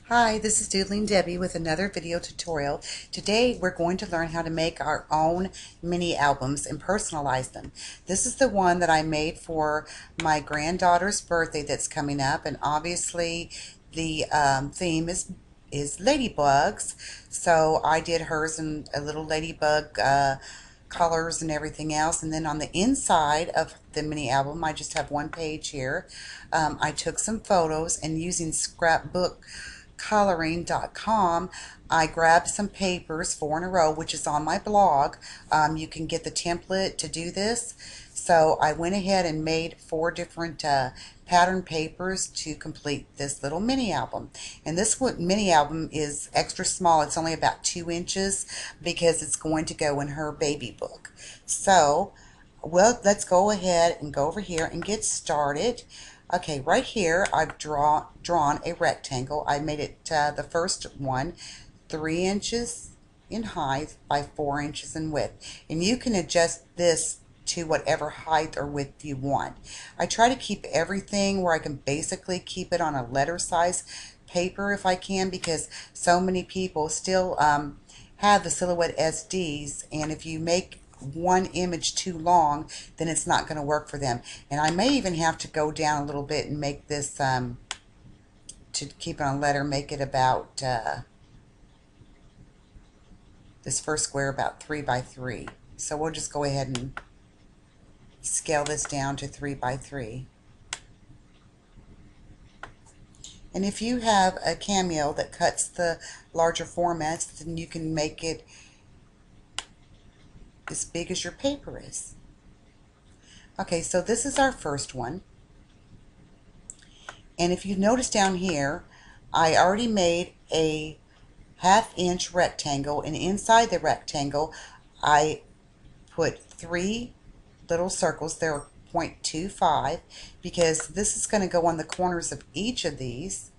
Hi, this is Doodling Debbie with another video tutorial. Today we're going to learn how to make our own mini albums and personalize them. This is the one that I made for my granddaughter's birthday that's coming up, and obviously the theme is ladybugs, so I did hers in a little ladybug colors and everything else. And then on the inside of the mini album, I just have one page here. I took some photos, and using scrapbookcoloring.com, I grabbed some papers, 4 in a row, which is on my blog. You can get the template to do this. So I went ahead and made 4 different pattern papers to complete this little mini album. And this mini album is extra small. It's only about 2 inches because it's going to go in her baby book. So, well, let's go ahead and go over here and get started. Okay, right here I've drawn a rectangle. I made it the first one 3 inches in height by 4 inches in width. And you can adjust this to whatever height or width you want. I try to keep everything where I can basically keep it on a letter size paper if I can, because so many people still have the Silhouette SDs, and if you make one image too long, then it's not going to work for them. And I may even have to go down a little bit and make this to keep it on letter, make it about this first square about 3 by 3. So we'll just go ahead and scale this down to 3 by 3. And if you have a Cameo that cuts the larger formats, then you can make it as big as your paper is. Okay, so this is our first one. And if you notice down here, I already made a 1/2 inch rectangle, and inside the rectangle I put 3 little circles. They're 0.25 because this is going to go on the corners of each of these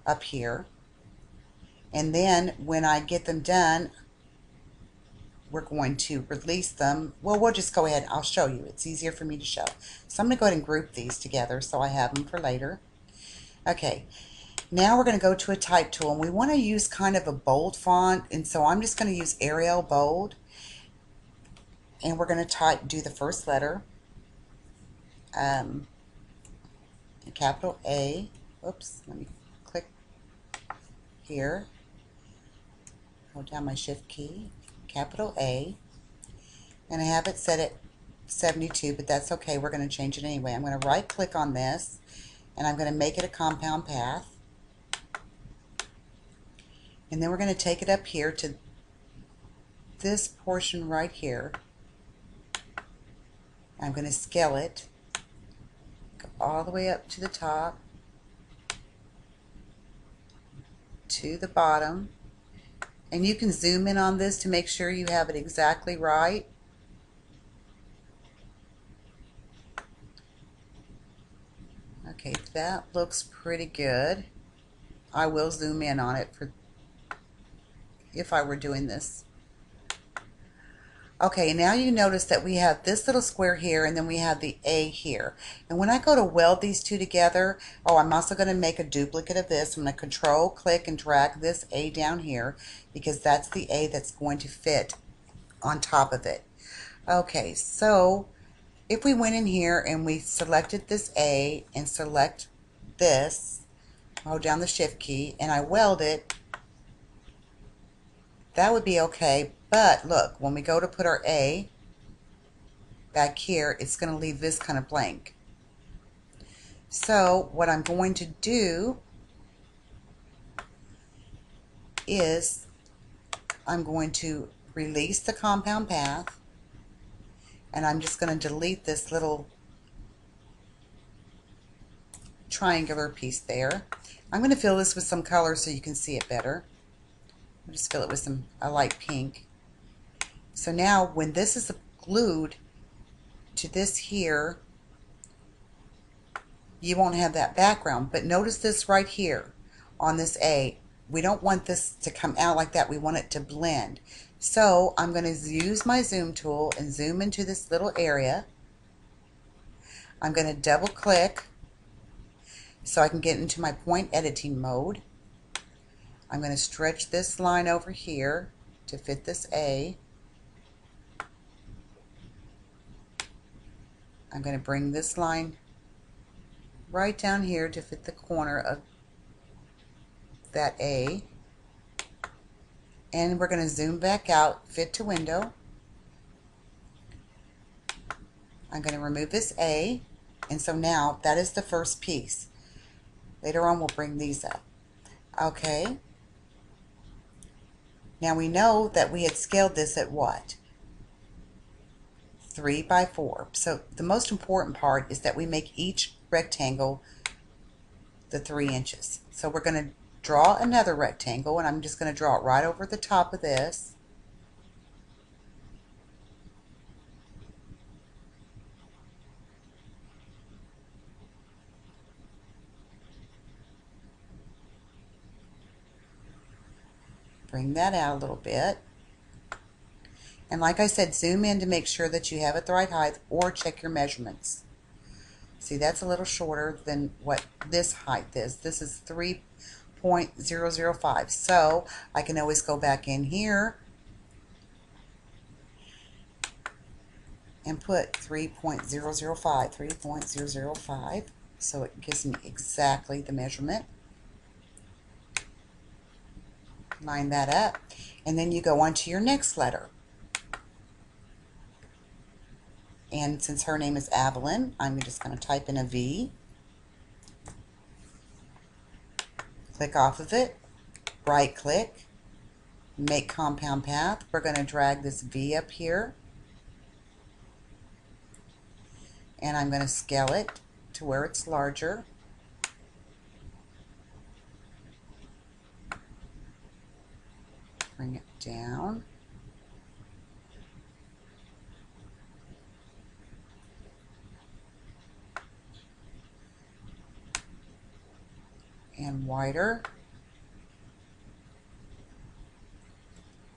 up here. And then when I get them done, we're going to release them. Well, we'll just go ahead. I'll show you. It's easier for me to show. So I'm going to go ahead and group these together so I have them for later. Okay, now we're going to go to a type tool, and we want to use kind of a bold font, and so I'm just going to use Arial Bold, and we're going to do the first letter, capital A. Oops, let me click here, hold down my shift key, capital A, and I have it set at 72, but that's okay, we're going to change it anyway. I'm going to right click on this, and I'm going to make it a compound path, and then we're going to take it up here to this portion right here. I'm going to scale it, go all the way up to the top, to the bottom, and you can zoom in on this to make sure you have it exactly right. Okay, that looks pretty good. I will zoom in on it for if I were doing this. Okay, now you notice that we have this little square here, and then we have the A here. And when I go to weld these two together, oh, I'm also going to make a duplicate of this. I'm going to control, click, and drag this A down here because that's the A that's going to fit on top of it. Okay, so if we went in here and we selected this A and select this, hold down the shift key, and I weld it, that would be okay. But look, when we go to put our A back here, it's going to leave this kind of blank. So what I'm going to do is I'm going to release the compound path, and I'm just going to delete this little triangular piece there. I'm going to fill this with some color so you can see it better. I'll just fill it with a light pink. So now when this is glued to this here, you won't have that background. But notice this right here on this A. We don't want this to come out like that. We want it to blend. So I'm going to use my zoom tool and zoom into this little area. I'm going to double click so I can get into my point editing mode. I'm going to stretch this line over here to fit this A. I'm going to bring this line right down here to fit the corner of that A. And we're going to zoom back out, fit to window. I'm going to remove this A. And so now that is the first piece. Later on we'll bring these up. Okay. Now we know that we had scaled this at what? 3 by 4. So the most important part is that we make each rectangle the 3 inches. So we're going to draw another rectangle, and I'm just going to draw it right over the top of this. Bring that out a little bit. And like I said, zoom in to make sure that you have it the right height, or check your measurements. See, that's a little shorter than what this height is. This is 3.005. So I can always go back in here and put 3.005, so it gives me exactly the measurement. Line that up, and then you go on to your next letter. And since her name is Evelyn, I'm just going to type in a V. Click off of it, right click, make compound path. We're going to drag this V up here, and I'm going to scale it to where it's larger. Bring it down. And wider.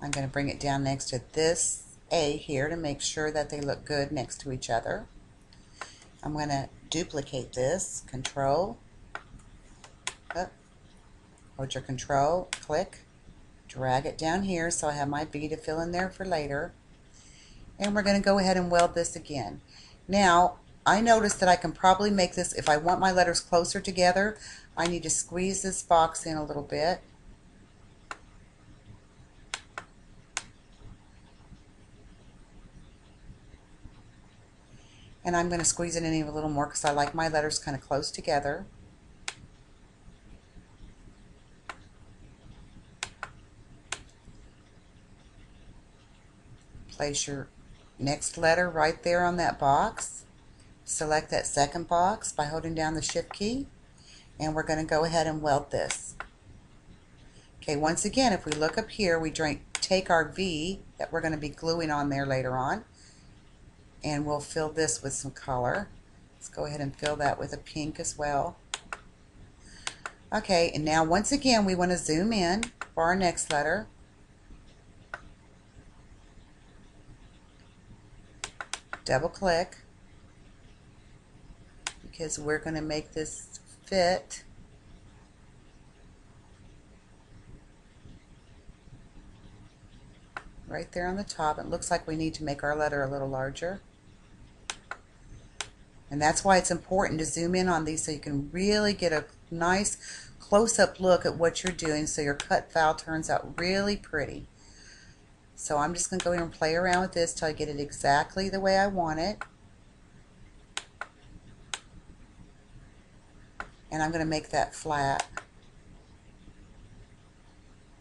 I'm going to bring it down next to this A here to make sure that they look good next to each other. I'm going to duplicate this, Control, hold your Control, click, drag it down here so I have my B to fill in there for later. And we're going to go ahead and weld this again. Now, I noticed that I can probably make this, if I want my letters closer together, I need to squeeze this box in a little bit. And I'm going to squeeze it in a little more because I like my letters kind of close together. Place your next letter right there on that box. Select that second box by holding down the Shift key, and we're going to go ahead and weld this. Okay, once again, if we look up here, we take our V that we're going to be gluing on there later on, and we'll fill this with some color. Let's go ahead and fill that with a pink as well. Okay, and now once again we want to zoom in for our next letter. Double click, because we're going to make this fit. Right there on the top. It looks like we need to make our letter a little larger. And that's why it's important to zoom in on these so you can really get a nice close-up look at what you're doing so your cut file turns out really pretty. So I'm just going to go here and play around with this till I get it exactly the way I want it. And I'm going to make that flat.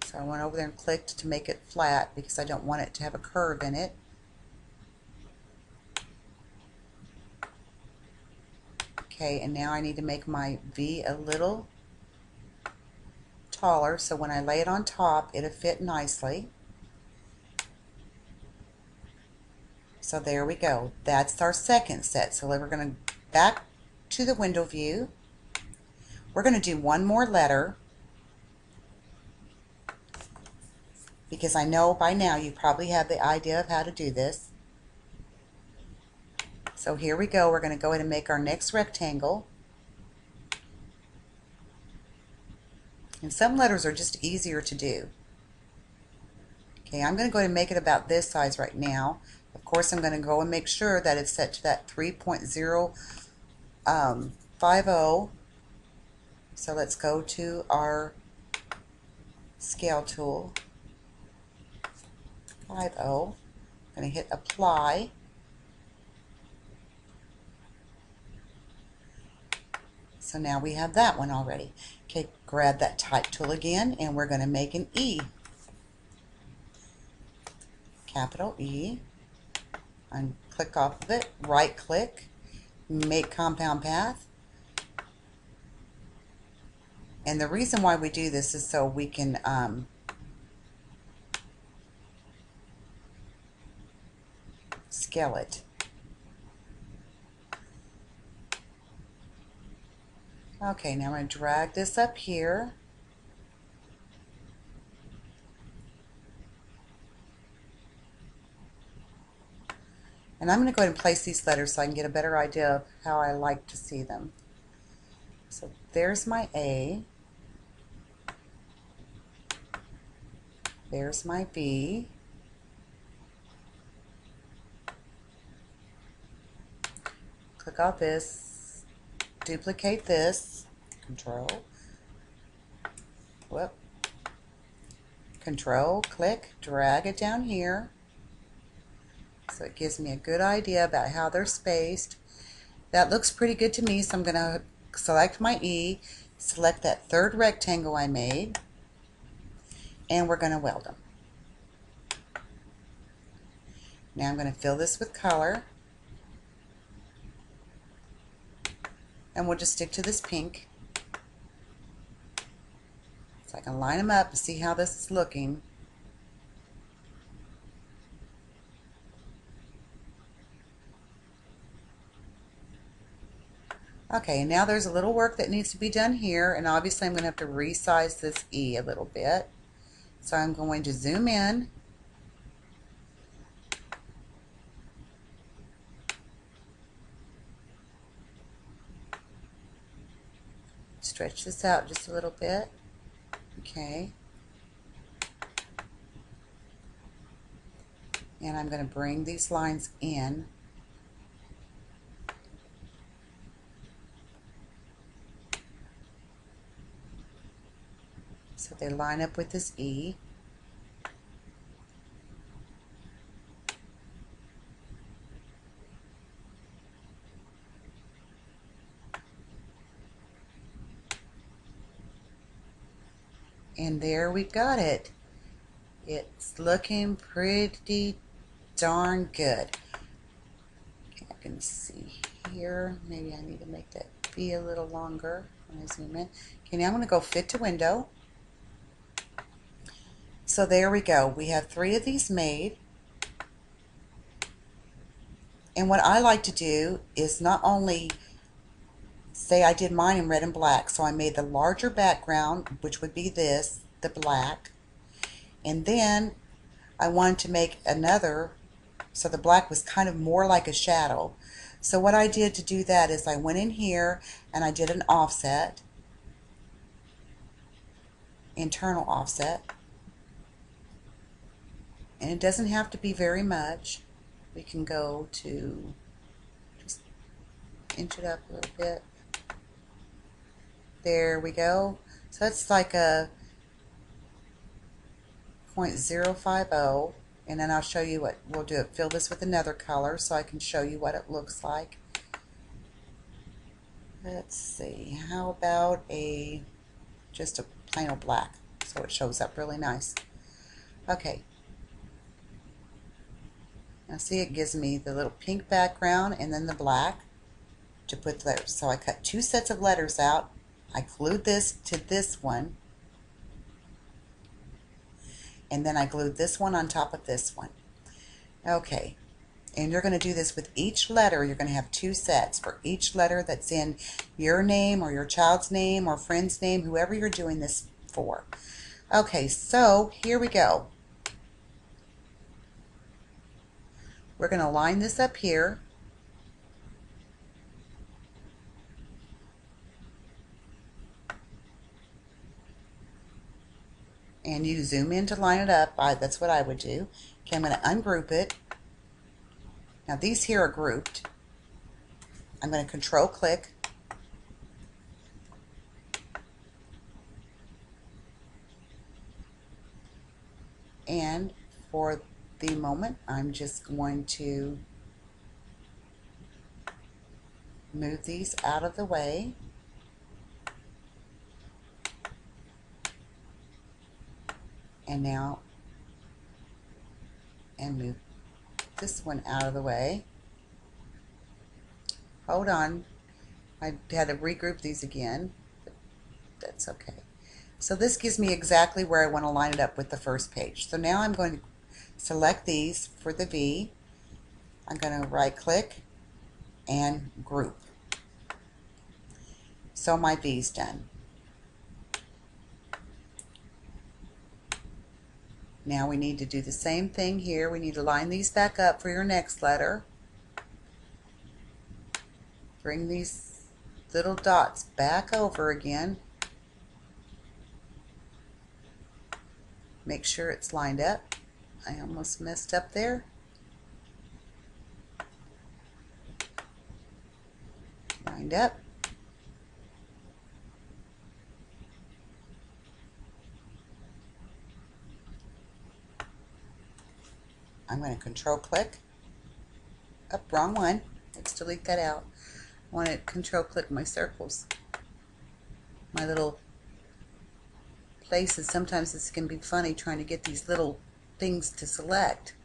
So I went over there and clicked to make it flat because I don't want it to have a curve in it. Okay, and now I need to make my V a little taller so when I lay it on top it'll fit nicely. So there we go. That's our second set. So we're going to back to the window view. We're going to do one more letter because I know by now you probably have the idea of how to do this. So here we go. We're going to go ahead and make our next rectangle. And some letters are just easier to do. Okay, I'm going to go ahead and make it about this size right now. Of course, I'm going to go and make sure that it's set to that 3.050. So let's go to our scale tool, 50. I'm going to hit apply. So now we have that one already. Okay, grab that type tool again, and we're going to make an E. Capital E. And click off of it, right click, make compound path. And the reason why we do this is so we can scale it. Okay, now I'm going to drag this up here. And I'm going to go ahead and place these letters so I can get a better idea of how I like to see them. So there's my A. There's my B. Click on this, duplicate this, Control, click, drag it down here. So it gives me a good idea about how they're spaced. That looks pretty good to me, so I'm going to select my E, select that third rectangle I made, and we're going to weld them. Now I'm going to fill this with color, and we'll just stick to this pink. So I can line them up and see how this is looking. Okay, now there's a little work that needs to be done here, and obviously I'm going to have to resize this E a little bit. So I'm going to zoom in, stretch this out just a little bit. Okay. And I'm going to bring these lines in. So they line up with this E. And there we got it. It's looking pretty darn good. Okay, I can see here. Maybe I need to make that be a little longer when I zoom in. Okay, now I'm going to go fit to window. So there we go. We have 3 of these made. And what I like to do is not only say I did mine in red and black, so I made the larger background, which would be this, the black, and then I wanted to make another, so the black was kind of more like a shadow. So what I did to do that is I went in here and I did an offset, internal offset, and it doesn't have to be very much. We can go to, just inch it up a little bit. There we go. So that's like a 0.050, and then I'll show you what we'll do. Fill this with another color so I can show you what it looks like. Let's see, how about just a plain old black so it shows up really nice. Okay. Now see, it gives me the little pink background and then the black to put the letters. So I cut 2 sets of letters out. I glued this to this one, and then I glued this one on top of this one. Okay, and you're going to do this with each letter. You're going to have 2 sets for each letter that's in your name or your child's name or friend's name, whoever you're doing this for. Okay, so here we go. We're going to line this up here. and you zoom in to line it up. That's what I would do. Okay, I'm going to ungroup it. Now these here are grouped. I'm going to control click. And for the moment, I'm just going to move these out of the way. And now, and move this one out of the way. Hold on, I had to regroup these again, but that's okay. So this gives me exactly where I want to line it up with the first page. So now I'm going to select these for the V. I'm going to right click and group. So my V's done. Now we need to do the same thing here. We need to line these back up for your next letter. Bring these little dots back over again. Make sure it's lined up. I almost messed up there. Lined up. I'm going to control click. Oh, wrong one. Let's delete that out. I want to control click my circles. My little places. Sometimes this can be funny trying to get these little things to select.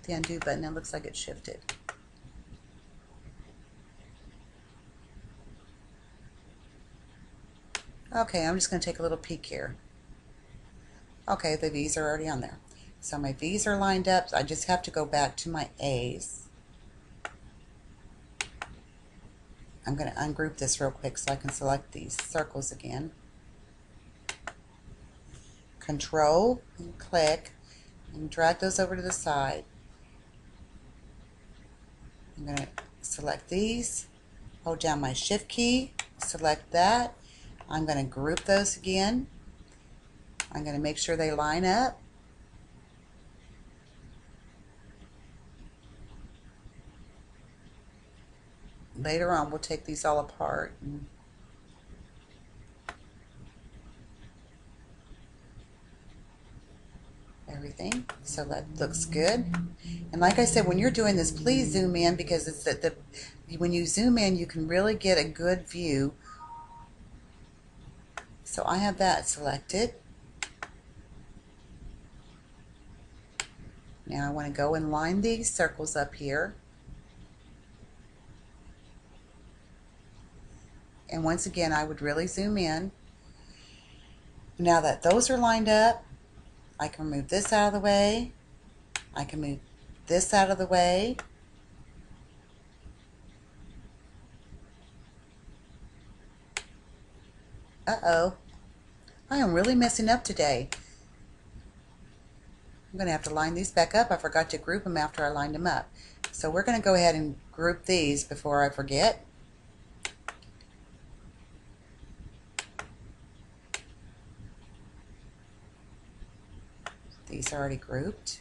The undo button, it looks like it's shifted. Okay, I'm just going to take a little peek here. Okay, the V's are already on there. So my V's are lined up. I just have to go back to my A's. I'm going to ungroup this real quick so I can select these circles again. Control and click and drag those over to the side. I'm going to select these, hold down my shift key, select that. I'm going to group those again. I'm going to make sure they line up. Later on we'll take these all apart and everything. So that looks good. And like I said, when you're doing this, please zoom in, because it's when you zoom in you can really get a good view. So I have that selected. Now I want to go and line these circles up here. And once again, I would really zoom in. Now that those are lined up, I can move this out of the way. I can move this out of the way. Uh-oh. I am really messing up today. I'm going to have to line these back up. I forgot to group them after I lined them up. So we're going to go ahead and group these before I forget. These are already grouped.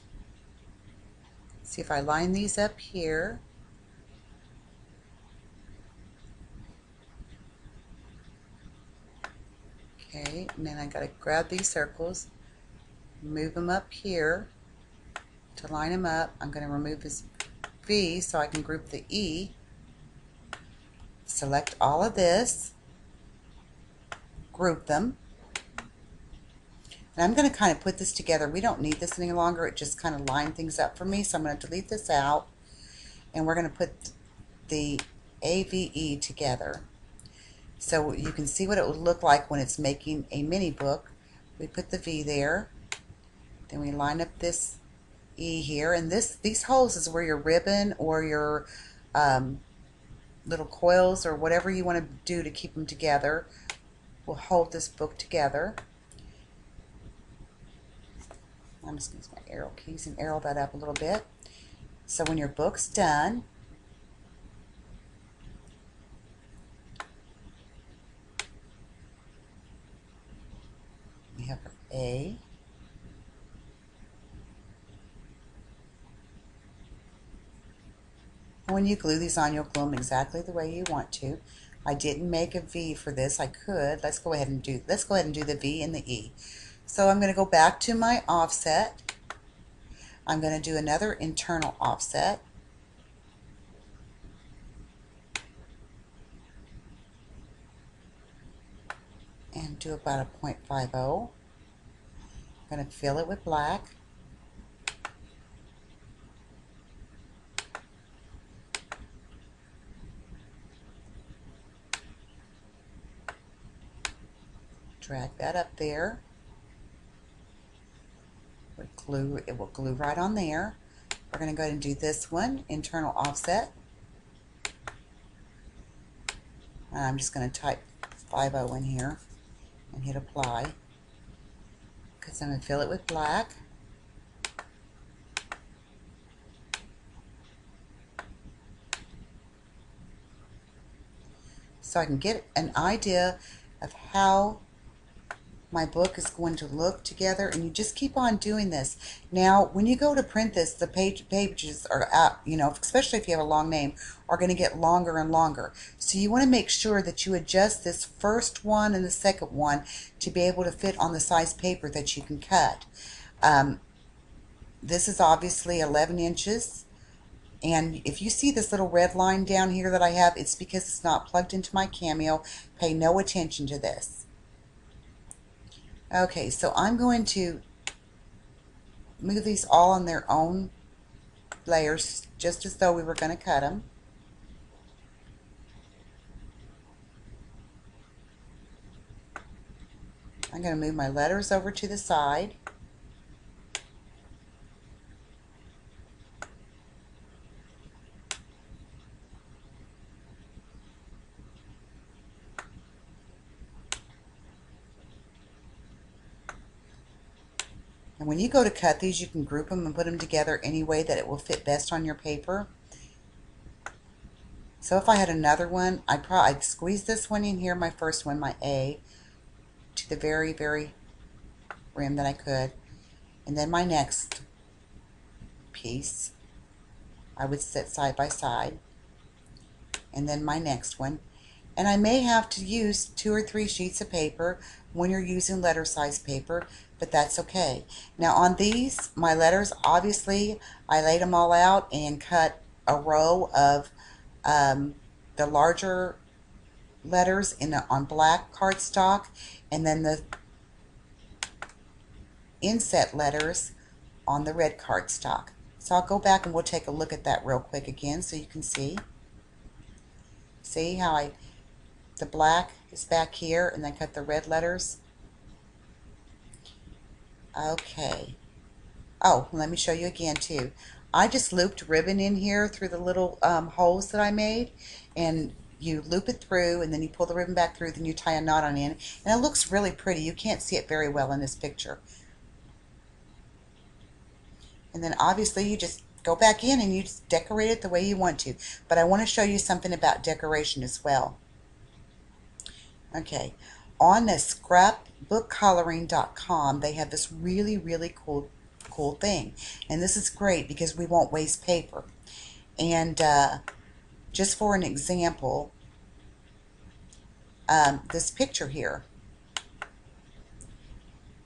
See if I line these up here. Okay, and then I got to grab these circles, move them up here to line them up. I'm going to remove this V so I can group the E. Select all of this, group them. And I'm going to kind of put this together. We don't need this any longer. It just kind of lined things up for me. So I'm going to delete this out. And we're going to put the AVE together. So you can see what it would look like when it's making a mini book. We put the V there. Then we line up this E here. And these holes is where your ribbon or your little coils or whatever you want to do to keep them together will hold this book together. I'm just going to use my arrow keys and arrow that up a little bit. So when your book's done, we have our A, when you glue these on, you'll glue them exactly the way you want to. I didn't make a V for this. I could. Let's go ahead and do the V and the E. So I'm going to go back to my offset. I'm going to do another internal offset. And do about a 0.50. I'm going to fill it with black. Drag that up there. It will glue right on there. We're going to go ahead and do this one, internal offset. And I'm just going to type 50 in here and hit apply, because I'm going to fill it with black. So I can get an idea of how my book is going to look together, and you just keep on doing this. Now when you go to print this, the pages are out, you know, especially if you have a long name, are going to get longer and longer. So you want to make sure that you adjust this first one and the second one to be able to fit on the size paper that you can cut. This is obviously 11 inches. And if you see this little red line down here that I have, it's because it's not plugged into my Cameo. Pay no attention to this. Okay, so I'm going to move these all on their own layers, just as though we were going to cut them. I'm going to move my letters over to the side. And when you go to cut these, you can group them and put them together any way that it will fit best on your paper. So if I had another one, I'd squeeze this one in here, my first one, my A, to the very, very rim that I could. And then my next piece, I would set side by side. And then my next one. And I may have to use 2 or 3 sheets of paper when you're using letter size paper, but that's okay. Now on these, my letters, obviously I laid them all out and cut a row of the larger letters on black cardstock, and then the inset letters on the red cardstock. So I'll go back and we'll take a look at that real quick again so you can see. See how the black is back here and then cut the red letters. Okay. Oh, let me show you again too. I just looped ribbon in here through the little holes that I made, and you loop it through and then you pull the ribbon back through, then you tie a knot on in, and it looks really pretty. You can't see it very well in this picture. And then obviously you just go back in and you just decorate it the way you want to. But I want to show you something about decoration as well. Okay, on the scrapbookcoloring.com, they have this really, really cool thing. And this is great because we won't waste paper. And just for an example, this picture here,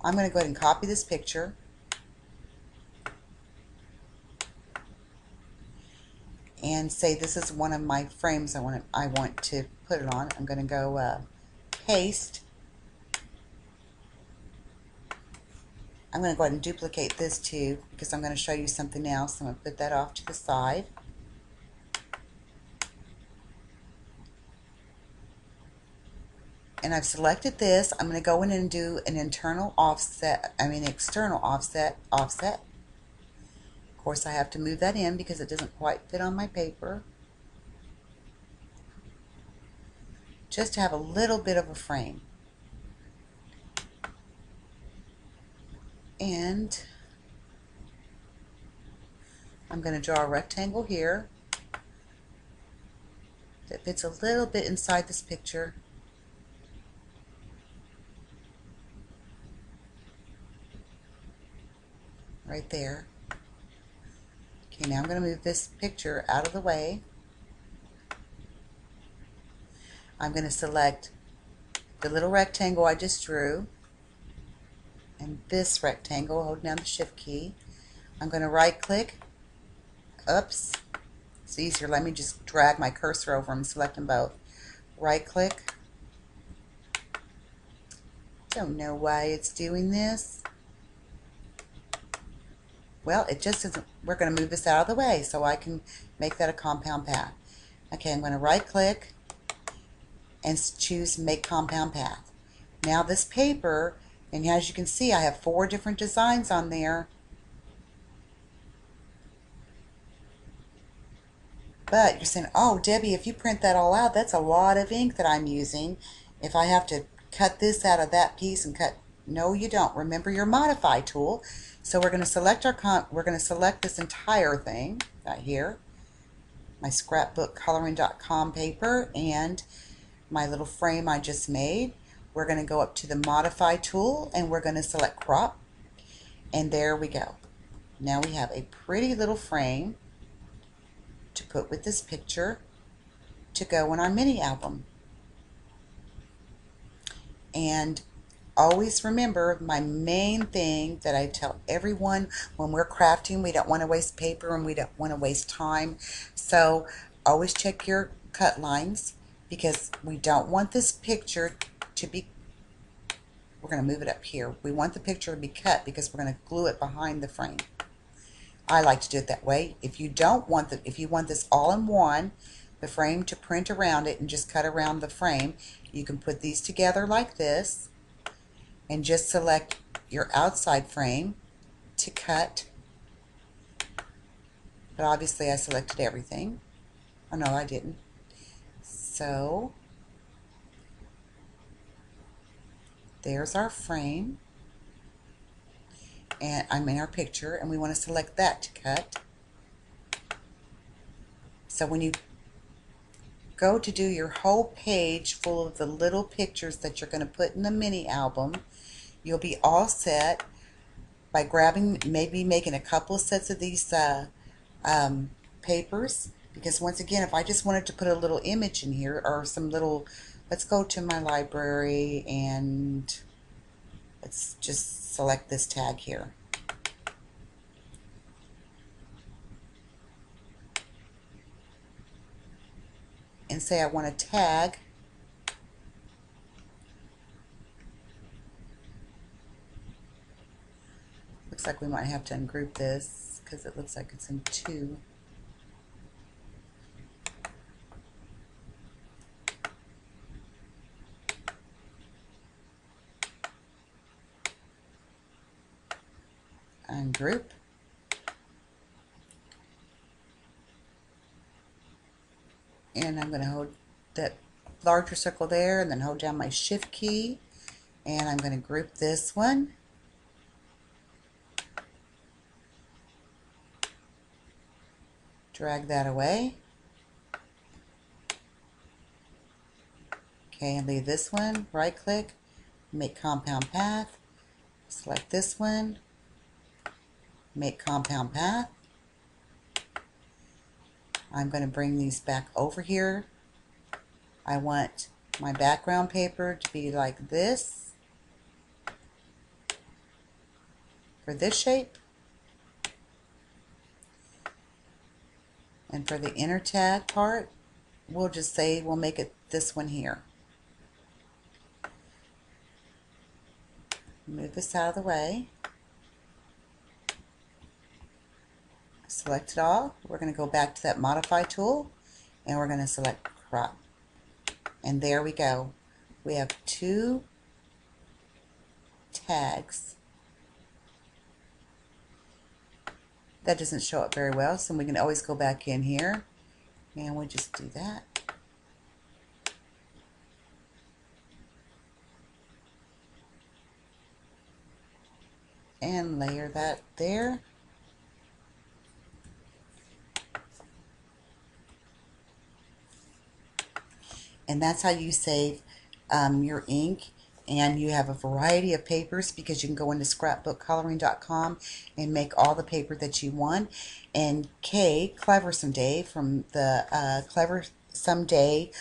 I'm going to go ahead and copy this picture. And say this is one of my frames I want to put it on. I'm going to go paste. I'm going to go ahead and duplicate this too because I'm going to show you something else. I'm going to put that off to the side. And I've selected this. I'm going to go in and do an external offset. Of course, I have to move that in because it doesn't quite fit on my paper. Just to have a little bit of a frame. And I'm going to draw a rectangle here that fits a little bit inside this picture. Right there. Okay, now I'm going to move this picture out of the way. I'm going to select the little rectangle I just drew and this rectangle, holding down the shift key. I'm going to right click. Oops, it's easier. Let me just drag my cursor over them and select them both. Right click. Don't know why it's doing this. Well, it just isn't. We're going to move this out of the way so I can make that a compound path. Okay, I'm going to right click and choose make compound path. Now this paper, and as you can see, I have 4 different designs on there. But you're saying, oh, Debbie, if you print that all out, that's a lot of ink that I'm using. If I have to cut this out of that piece and cut, no, you don't. Remember your modify tool. So we're going to select we're going to select this entire thing right here, my scrapbookcoloring.com paper and my little frame I just made. We're going to go up to the modify tool and we're going to select crop, and there we go. Now we have a pretty little frame to put with this picture to go in our mini album. And always remember, my main thing that I tell everyone when we're crafting, we don't want to waste paper and we don't want to waste time. So always check your cut lines, because we don't want this picture to be, we're going to move it up here. We want the picture to be cut because we're going to glue it behind the frame. I like to do it that way. If you don't want if you want this all in one, the frame to print around it and just cut around the frame, you can put these together like this and just select your outside frame to cut. But obviously I selected everything. Oh no, I didn't. So there's our frame, and I'm in our picture, and we want to select that to cut. So when you go to do your whole page full of the little pictures that you're going to put in the mini album, you'll be all set by grabbing, maybe making a couple of sets of these papers, because once again, if I just wanted to put a little image in here or some little, let's go to my library and let's just select this tag here. And say I want a tag. Looks like we might have to ungroup this because it looks like it's in 2. Ungroup. And I'm going to hold that larger circle there and then hold down my shift key, and I'm going to group this one. Drag that away. Okay, and leave this one, right click, make compound path, select this one, make compound path. I'm going to bring these back over here. I want my background paper to be like this for this shape. And for the inner tag part, we'll just say we'll make it this one here. Move this out of the way. Select it all. We're going to go back to that modify tool and we're going to select crop. And there we go. We have 2 tags. That doesn't show up very well, so we can always go back in here and we just do that. And layer that there. And that's how you save your ink, and you have a variety of papers because you can go into scrapbookcoloring.com and make all the paper that you want. And Kay, Clever Someday, from the Clever Someday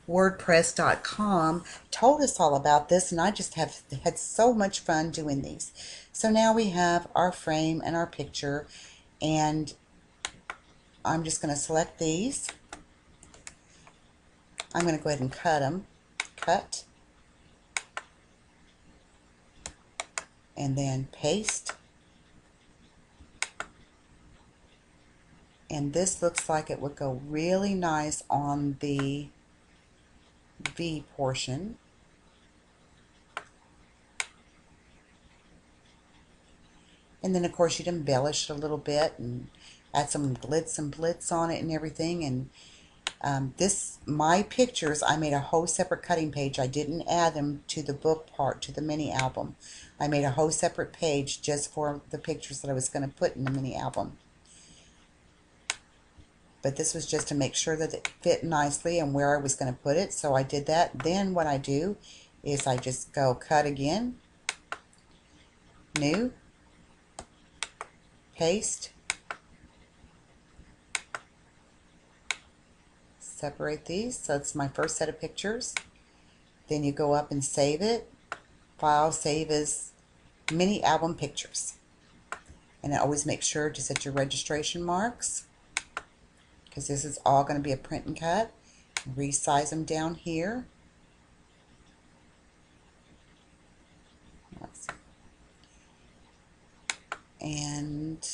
WordPress.com told us all about this, and I just have had so much fun doing these. So now we have our frame and our picture, and I'm just going to select these. I'm going to go ahead and cut them. Cut. And then paste. And this looks like it would go really nice on the V portion. And then of course you'd embellish it a little bit and add some glitz and blitz on it and everything. And my pictures, I made a whole separate cutting page. I didn't add them to the book part, to the mini album. I made a whole separate page just for the pictures that I was going to put in the mini album. But this was just to make sure that it fit nicely and where I was going to put it. So I did that. Then what I do is I just go cut again, new, paste, separate these. So it's my first set of pictures. Then you go up and save it. File, save as mini album pictures. And always make sure to set your registration marks, because this is all going to be a print and cut. Resize them down here. And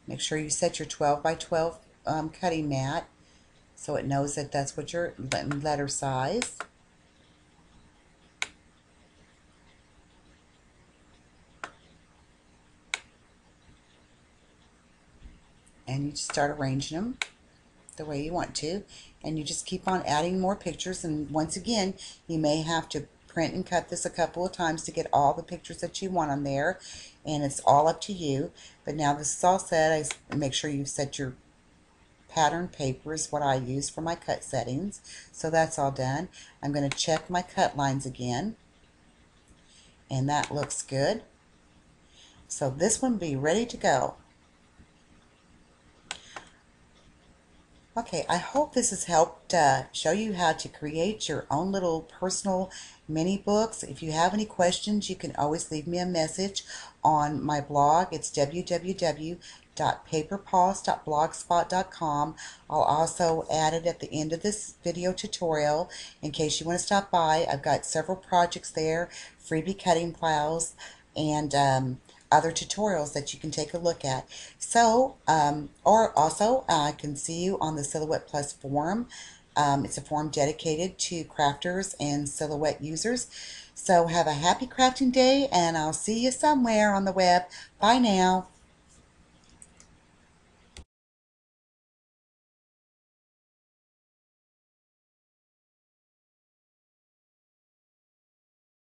make sure you set your 12 by 12 cutting mat so it knows that that's what your letter size. And you just start arranging them the way you want to, and you just keep on adding more pictures. And once again, you may have to print and cut this a couple of times to get all the pictures that you want on there, and it's all up to you. But now this is all set, I make sure you set your pattern paper is what I use for my cut settings. So that's all done. I'm going to check my cut lines again, and that looks good. So this one will be ready to go. Okay, I hope this has helped show you how to create your own little personal mini books. If you have any questions, you can always leave me a message on my blog. It's www.paperpaws.blogspot.com. I'll also add it at the end of this video tutorial in case you want to stop by. I've got several projects there, freebie cutting files, and other tutorials that you can take a look at. So, or also, I can see you on the Silhouette Plus forum. It's a forum dedicated to crafters and Silhouette users. So have a happy crafting day, and I'll see you somewhere on the web. Bye now.